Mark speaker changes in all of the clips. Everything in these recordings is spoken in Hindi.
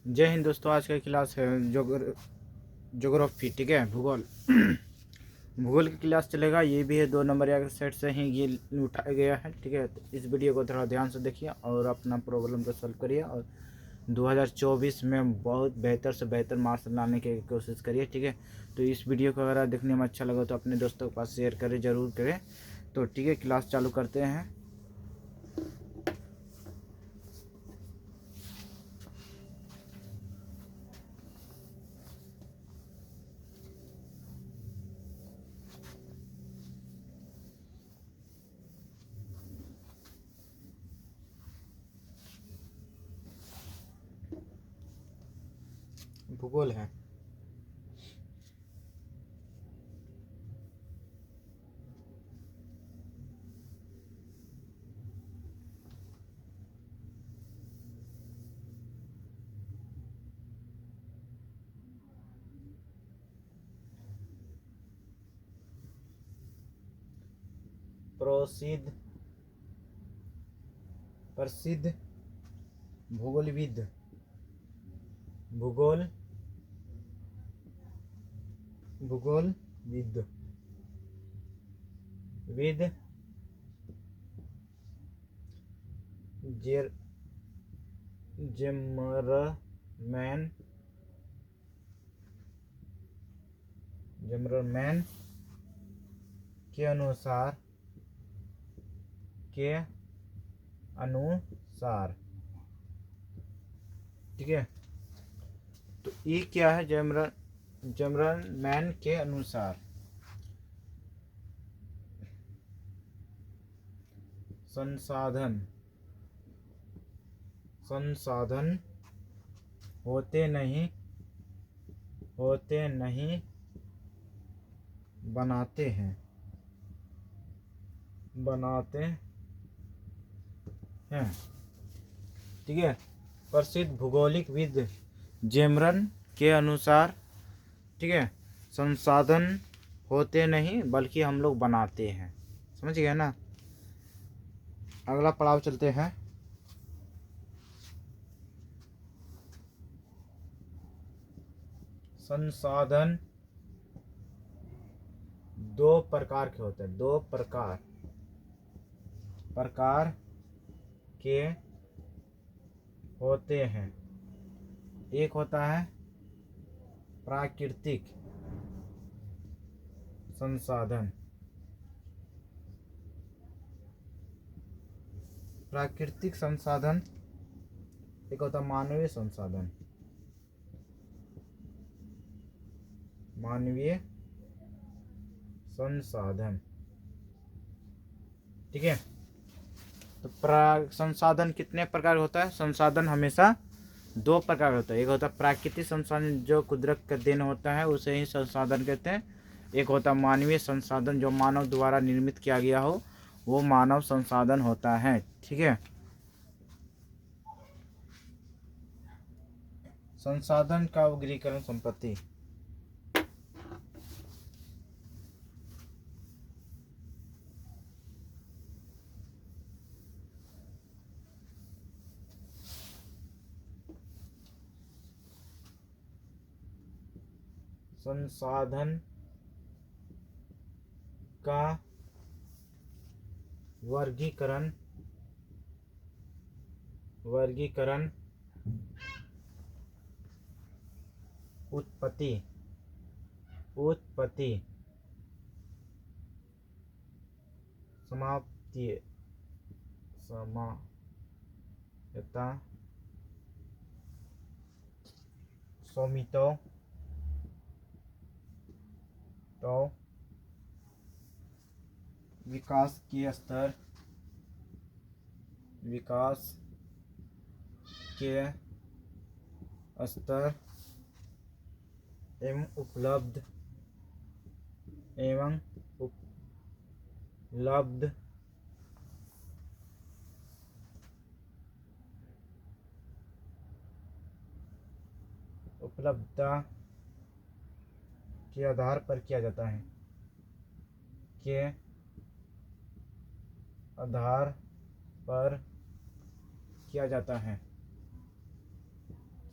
Speaker 1: जय हिंद दोस्तों। आज का क्लास है ज्योग्राफी, ठीक है, भूगोल। भूगोल की क्लास चलेगा। ये भी है 2 नंबर या सेट से ही ये उठाया गया है, ठीक है। तो इस वीडियो को थोड़ा ध्यान से देखिए और अपना प्रॉब्लम को सॉल्व करिए और 2024 में बहुत बेहतर से बेहतर मार्क्स लाने की कोशिश करिए, ठीक है। तो इस वीडियो को अगर देखने में अच्छा लगा तो अपने दोस्तों के पास शेयर करें, ज़रूर करें। तो ठीक है, क्लास चालू करते हैं। भूगोल है। प्रसिद्ध भूगोलविद भूगोल भूगोलविद विद जेर जेमरमैन जेमरमैन के अनुसार ठीक है। तो ये क्या है? जेमरमैन के अनुसार संसाधन होते नहीं बनाते हैं, ठीक है। प्रसिद्ध भूगोलिकविद जेमरन के अनुसार, ठीक है, संसाधन होते नहीं बल्कि हम लोग बनाते हैं। समझ गए ना? अगला पड़ाव चलते हैं। संसाधन दो प्रकार के होते हैं, दो प्रकार के होते हैं। एक होता है प्राकृतिक संसाधन, एक होता है मानवीय संसाधन, ठीक है। तो संसाधन कितने प्रकार होता है? संसाधन हमेशा दो प्रकार होता है। एक होता है प्राकृतिक संसाधन जो कुदरत का देन होता है, उसे ही संसाधन कहते हैं। एक होता है मानवीय संसाधन जो मानव द्वारा निर्मित किया गया हो, वो मानव संसाधन होता है, ठीक है। संसाधन का वर्गीकरण संपत्ति। संसाधन का वर्गीकरण उत्पत्ति समाप्यता स्वामित्व तो विकास के स्तर एवं उपलब्ध उपलब्धता के आधार पर किया जाता है,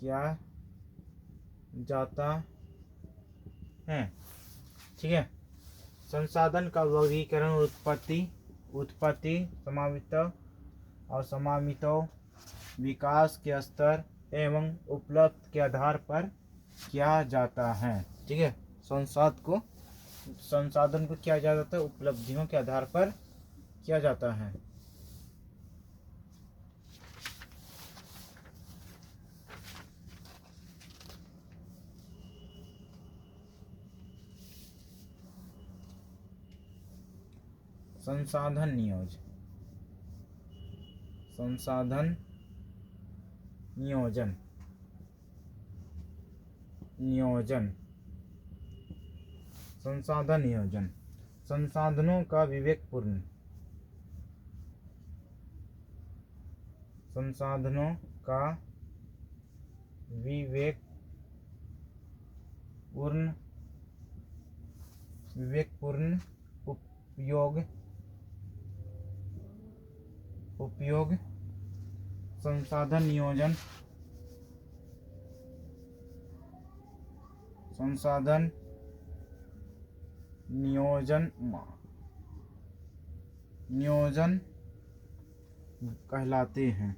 Speaker 1: किया जाता है। ठीक है। संसाधन का वर्गीकरण उत्पत्ति समावित और समामितों, विकास के स्तर एवं उपलब्ध के आधार पर किया जाता है। ठीक है। संसाधन को किया जाता है उपलब्धियों के आधार पर किया जाता है। संसाधन नियोजन संसाधन नियोजन संसाधनों का विवेकपूर्ण उपयोग संसाधन नियोजन कहलाते हैं।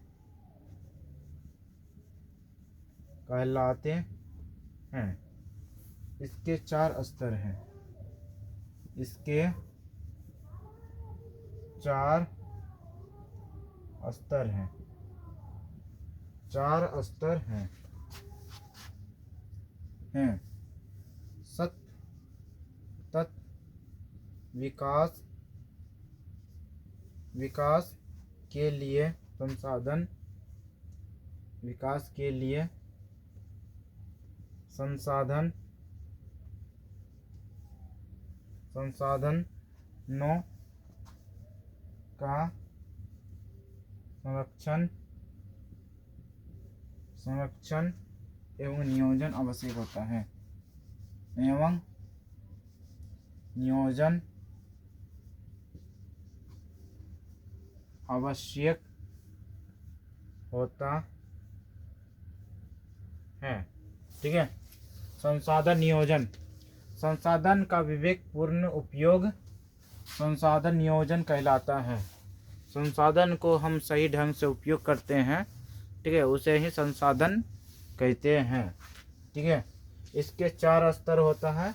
Speaker 1: इसके चार स्तर हैं। चार स्तर हैं। सतत विकास के लिए संसाधनों का संरक्षण एवं नियोजन आवश्यक होता है। ठीक है। संसाधन नियोजन, संसाधन का विवेकपूर्ण उपयोग संसाधन नियोजन कहलाता है। संसाधन को हम सही ढंग से उपयोग करते हैं, ठीक है, उसे ही संसाधन कहते हैं। ठीक है। इसके चार स्तर होता है।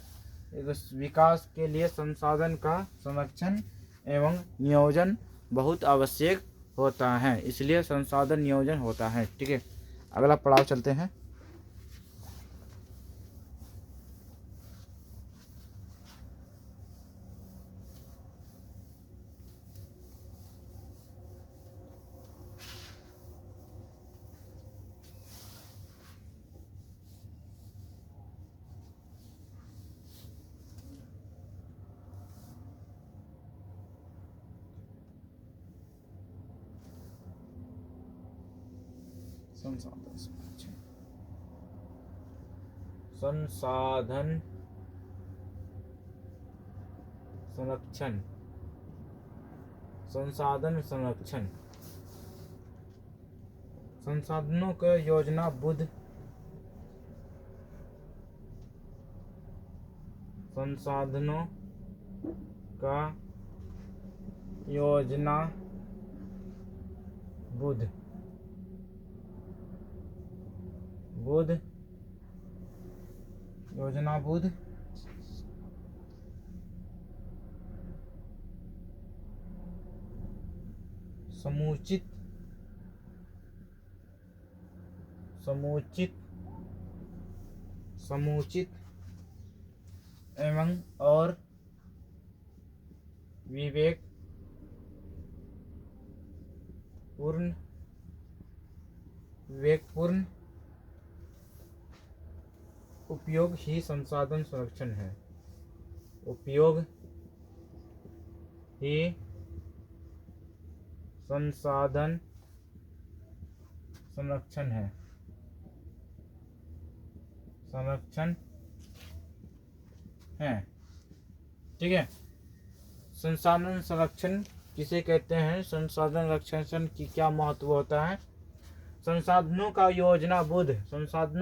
Speaker 1: विकास के लिए संसाधन का संरक्षण एवं नियोजन बहुत आवश्यक होता है, इसलिए संसाधन नियोजन होता है। ठीक है। अगला पड़ाव चलते हैं। संसाधन संरक्षण संसाधनों का योजनाबद्ध समुचित एवं और विवेकपूर्ण उपयोग ही संसाधन संरक्षण है। संसाधन संरक्षण है। ठीक है। संसाधन संरक्षण किसे कहते हैं? संसाधन संरक्षण की क्या महत्व होता है? संसाधनों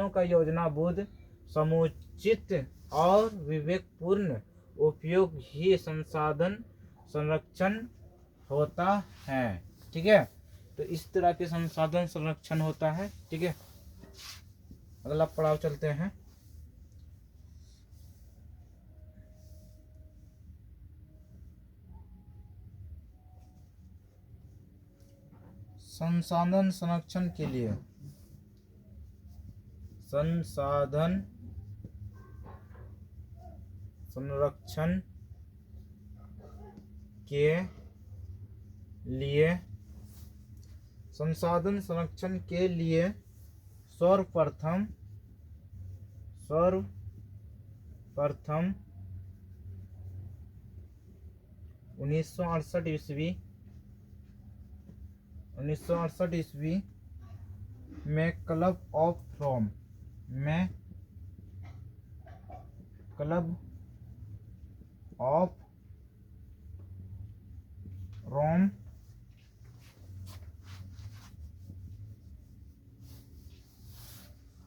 Speaker 1: का योजनाबद्ध समुचित और विवेकपूर्ण उपयोग ही संसाधन संरक्षण होता है। ठीक है, तो इस तरह के संसाधन संरक्षण होता है। ठीक है, अगला पड़ाव चलते हैं। संसाधन संरक्षण के लिए संसाधन संरक्षण के लिए सर्वप्रथम 1968 ईस्वी में क्लब ऑफ रोम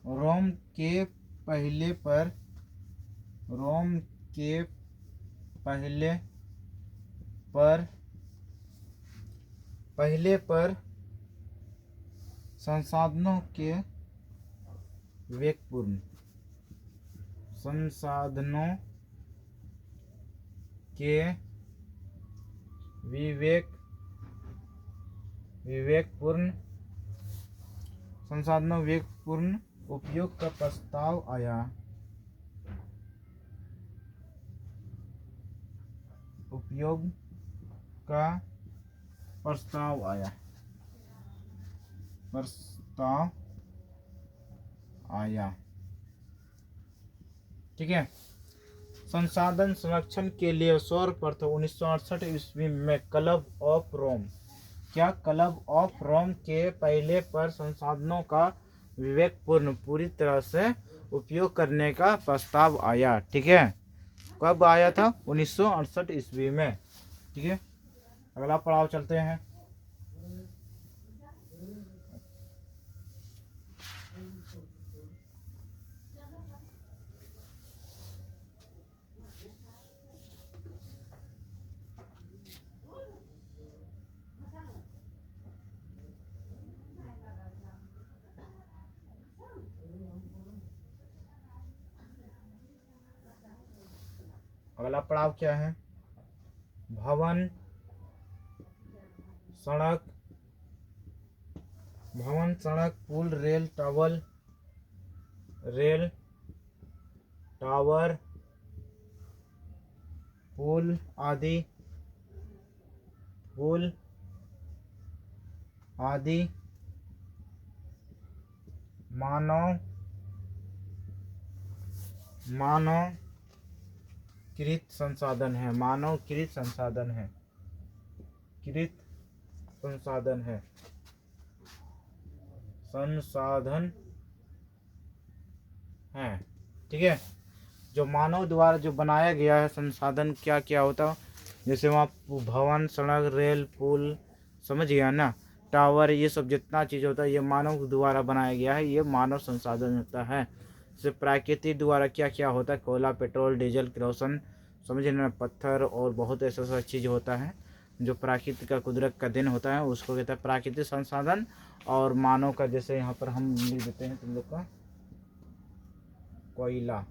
Speaker 1: रोम के पहले पर संसाधनों के विवेकपूर्ण उपयोग का प्रस्ताव आया। ठीक है, संसाधन संरक्षण के लिए सर्वप्रथम 1968 ईस्वी में क्लब ऑफ रोम के पहले पर संसाधनों का विवेकपूर्ण पूरी तरह से उपयोग करने का प्रस्ताव आया। ठीक है, कब आया था? 1968 ईस्वी में। ठीक है, अगला पड़ाव चलते हैं। अगला पड़ाव क्या है? भवन, सड़क, पुल, रेल टावर, पुल आदि मानवकृत संसाधन है। ठीक है, जो मानव द्वारा जो बनाया गया है संसाधन क्या क्या होता है, जैसे वहाँ भवन, सड़क, रेल, पुल, समझ गया ना, टावर, ये सब जितना चीज़ होता है ये मानव द्वारा बनाया गया है, ये मानव संसाधन होता है। जैसे प्रकृति द्वारा क्या क्या होता है, कोयला, पेट्रोल, डीजल, केरोसिन, समझ ना, पत्थर और बहुत ऐसा चीज़ होता है जो प्राकृतिक का कुदरत का दिन होता है, उसको कहता है प्राकृतिक संसाधन। और मानव का, जैसे यहाँ पर हम लिख देते हैं तुम लोग का, कोयला,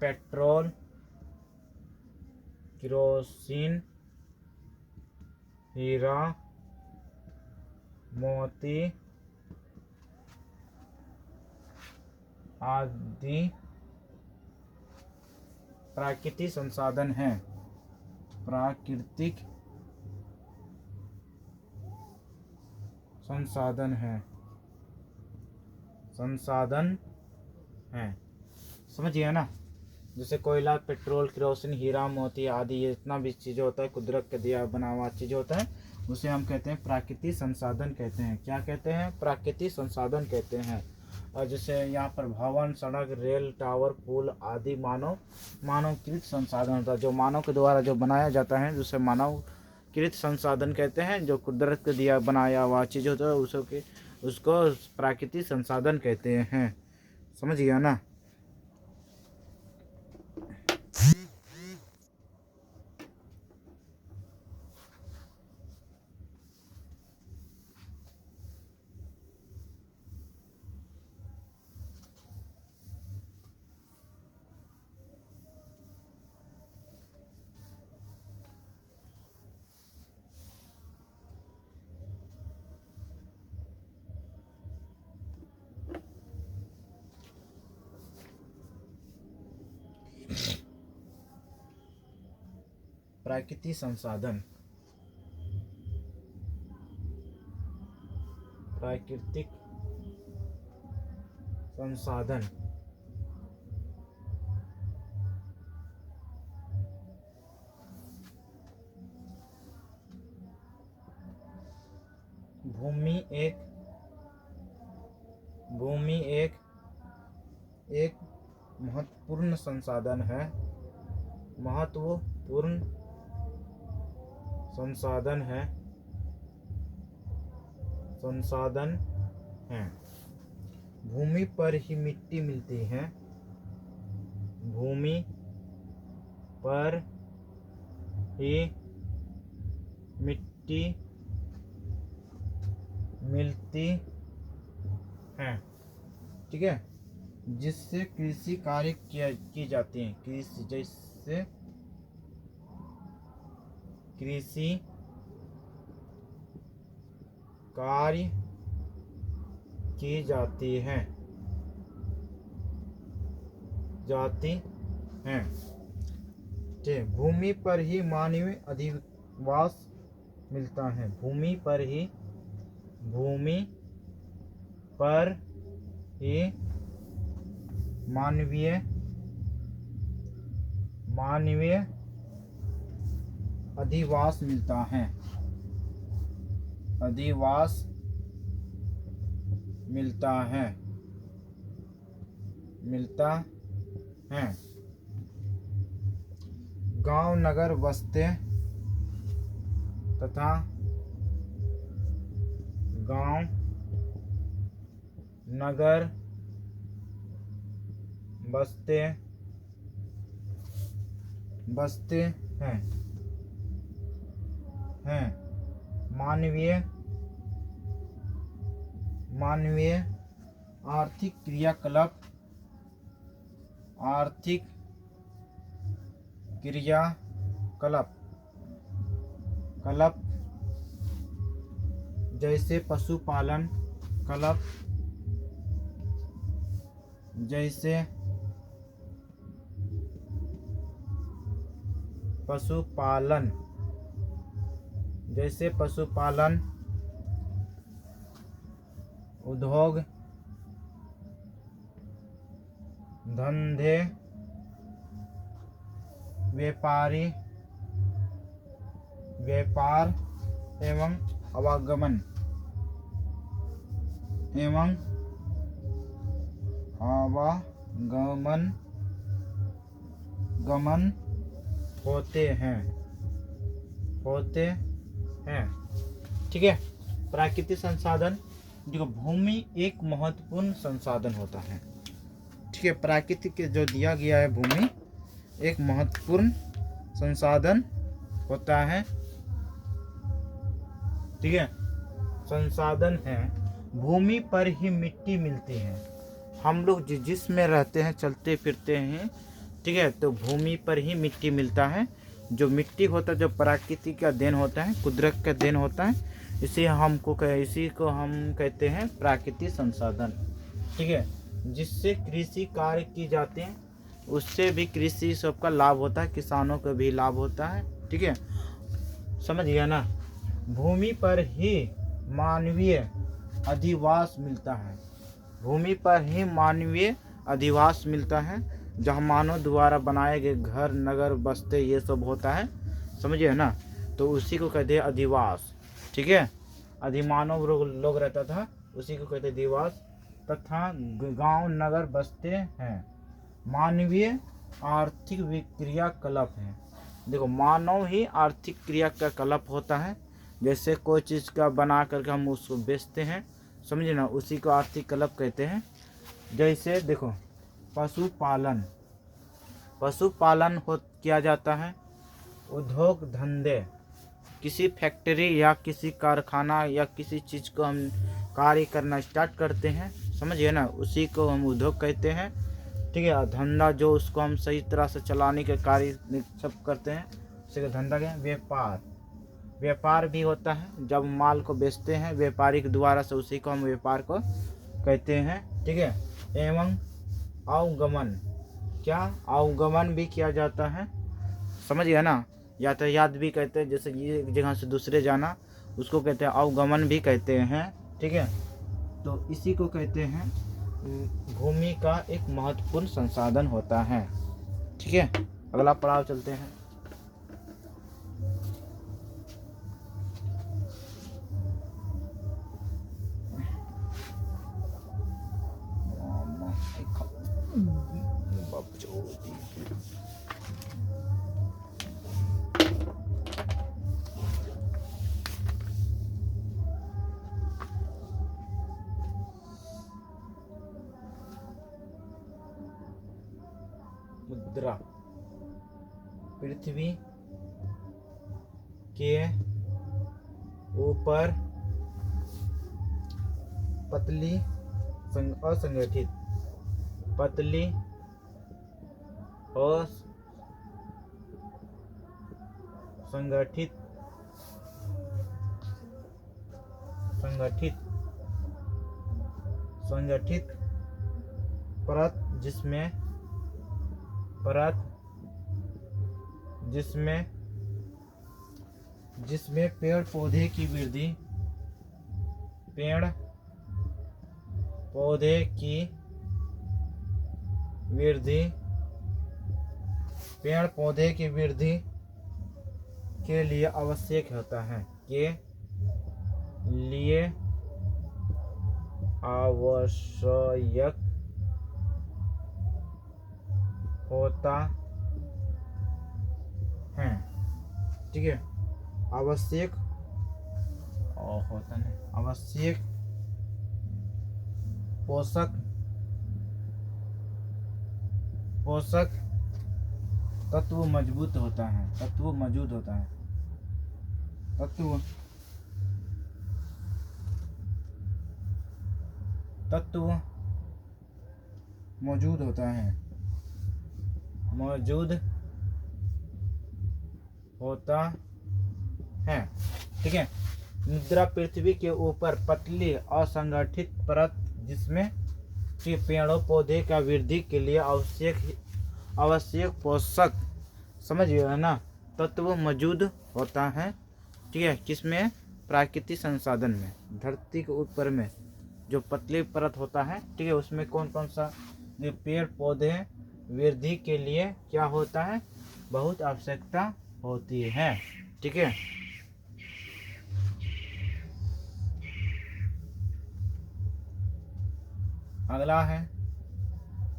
Speaker 1: पेट्रोल, केरोसिन, हीरा, मोती आदि प्राकृतिक संसाधन है। समझ गया ना? जैसे कोयला, पेट्रोल, केरोसिन, हीरा, मोती आदि, ये इतना भी चीज़ होता है, कुदरत का दिया बना हुआ चीज़ होता है, उसे हम कहते हैं प्राकृतिक संसाधन कहते हैं। क्या कहते हैं? प्राकृतिक संसाधन कहते हैं। और जैसे यहाँ पर भवन, सड़क, रेल, टावर, पुल आदि मानवकृत संसाधन होता है। जो मानव के द्वारा जो बनाया जाता है जिसे मानवकृत संसाधन कहते हैं। जो कुदरत के दिया बनाया हुआ चीज़ होता है उसको प्राकृतिक संसाधन कहते हैं। समझ गया ना। प्राकृतिक संसाधन, प्राकृतिक संसाधन भूमि एक महत्वपूर्ण संसाधन है। महत्वपूर्ण संसाधन है। भूमि पर ही मिट्टी मिलती है। भूमि पर ही मिट्टी मिलती है। ठीक है। जिससे कृषि कार्य की जाती है। जैसे कृषि कार्य की जाती है। भूमि पर ही मानवीय अधिवास मिलता है। भूमि पर ही मानवीय अधिवास मिलता है। गांव, नगर, बस्ते तथा बस्ते हैं। मानवीय आर्थिक क्रियाकलाप जैसे पशुपालन उद्योग धंधे, व्यापार एवं आवागमन होते हैं। ठीक है। प्राकृतिक संसाधन, देखो भूमि एक महत्वपूर्ण संसाधन होता है। ठीक है। प्राकृतिक के जो दिया गया है भूमि एक महत्वपूर्ण संसाधन होता है। ठीक है। संसाधन है। भूमि पर ही मिट्टी मिलती है। हम लोग जिसमें रहते हैं, चलते फिरते हैं, ठीक है, तो भूमि पर ही मिट्टी मिलता है। जो मिट्टी होता है जो प्रकृति का देन होता है, कुदरत का देन होता है, इसी को हम कहते हैं प्राकृतिक संसाधन। ठीक है। जिससे कृषि कार्य की जाते हैं, उससे भी कृषि सबका लाभ होता है, किसानों को भी लाभ होता है। ठीक है। समझ गया ना। भूमि पर ही मानवीय अधिवास मिलता है। भूमि पर ही मानवीय अधिवास मिलता है, जहाँ मानव द्वारा बनाए गए घर, नगर, बस्ते ये सब होता है। समझिए ना। तो उसी को कहते हैं अधिवास। ठीक है। अधिमानव लोग रहता था, उसी को कहते हैं अधिवास। तथा गांव नगर बसते हैं। मानवीय आर्थिक क्रियाकलाप है। देखो, मानव ही आर्थिक क्रियाकलाप होता है। जैसे कोई चीज़ का बना करके हम उसको बेचते हैं, समझे ना, उसी को आर्थिक क्रियाकलाप कहते हैं। जैसे देखो, पशुपालन किया जाता है। उद्योग धंधे, किसी फैक्ट्री या किसी कारखाना या किसी चीज़ को हम कार्य करना स्टार्ट करते हैं, समझिए ना, उसी को हम उद्योग कहते हैं। ठीक है। धंधा जो उसको हम सही तरह से चलाने के कार्य सब करते हैं, उसी का धंधा क्या है। व्यापार भी होता है, जब माल को बेचते हैं व्यापारी के द्वारा से, उसी को हम व्यापार को कहते हैं। ठीक है। एवं अवगमन, क्या अवगमन भी किया जाता है, समझिए ना। यातायात भी कहते हैं, जैसे ये एक जगह से दूसरे जाना, उसको कहते हैं अवगमन भी कहते हैं। ठीक है। तो इसी को कहते हैं भूमि का एक महत्वपूर्ण संसाधन होता है। ठीक है। अगला पड़ाव चलते हैं। मुद्रा, पृथ्वी के ऊपर पतली असंगठित संगठित परत, जिसमें पेड़ पौधे की वृद्धि के लिए आवश्यक होता है। ठीक है। आवश्यक पोषक तत्व मौजूद होता है। तत्व मौजूद होता है। ठीक है। मुद्रा, पृथ्वी के ऊपर पतली असंगठित परत, जिसमें पेड़ों पौधे का वृद्धि के लिए आवश्यक पोषक, समझिए ना, तत्व मौजूद होता है। ठीक है। किसमें? प्राकृतिक संसाधन में। धरती के ऊपर में जो पतली परत होता है, ठीक है, उसमें कौन कौन सा पेड़ पौधे वृद्धि के लिए क्या होता है, बहुत आवश्यकता होती है। ठीक है। अगला है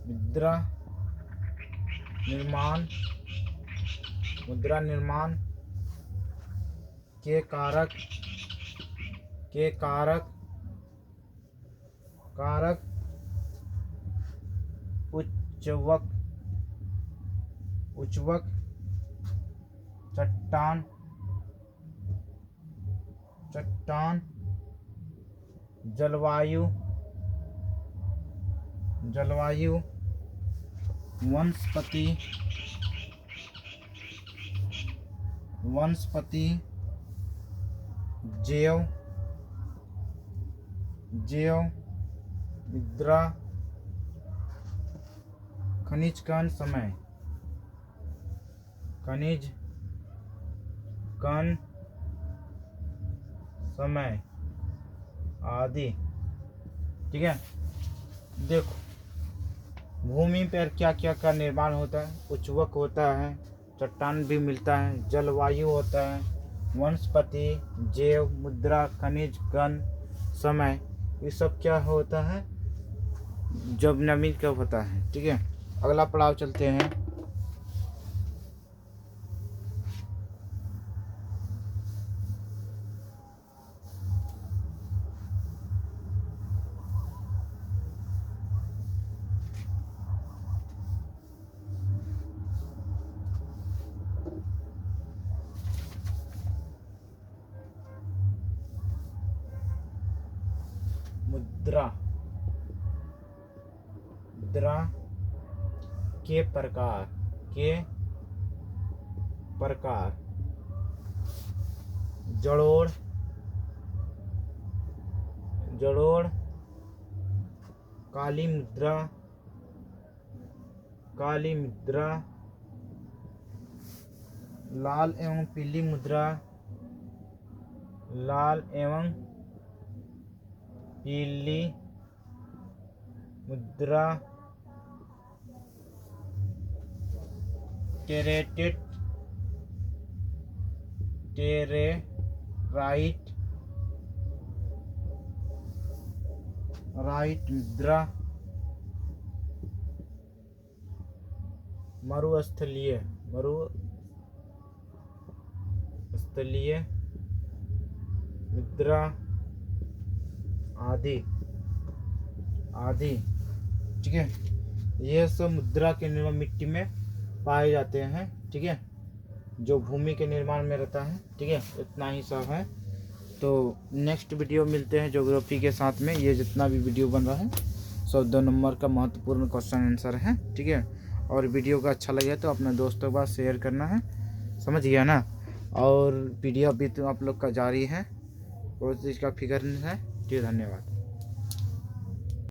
Speaker 1: मुद्रा निर्माण के कारक उच्चवक चट्टान, जलवायु, वनस्पति, जैव मुद्रा, खनिज कण समय आदि। ठीक है। देखो, भूमि पर क्या क्या का निर्माण होता है। उच्चवक होता है, चट्टान भी मिलता है, जलवायु होता है, वनस्पति, जैव मुद्रा, खनिज कण, समय, ये सब क्या होता है, जब नमी कब होता है। ठीक है, अगला पड़ाव चलते हैं। मुद्रा मुद्रा के प्रकार जड़ोड़ काली मुद्रा लाल एवं पीली मुद्रा राइट मुद्रा मरुस्थलीय मुद्रा आदि। ठीक है, ये सब मुद्रा के निर्माण मिट्टी में पाए जाते हैं। ठीक है, जो भूमि के निर्माण में रहता है। ठीक है, इतना ही सब है। तो नेक्स्ट वीडियो मिलते हैं ज्योग्राफी के साथ में। ये जितना भी वीडियो बन रहा है सब 2 नंबर का महत्वपूर्ण क्वेश्चन आंसर है। ठीक है, और वीडियो का अच्छा लगे तो अपने दोस्तों के पास शेयर करना है, समझ गया ना। और PDF भी तो आप लोग का जारी है, कोई चीज़ का फिक्र नहीं है। ठीक है, धन्यवाद।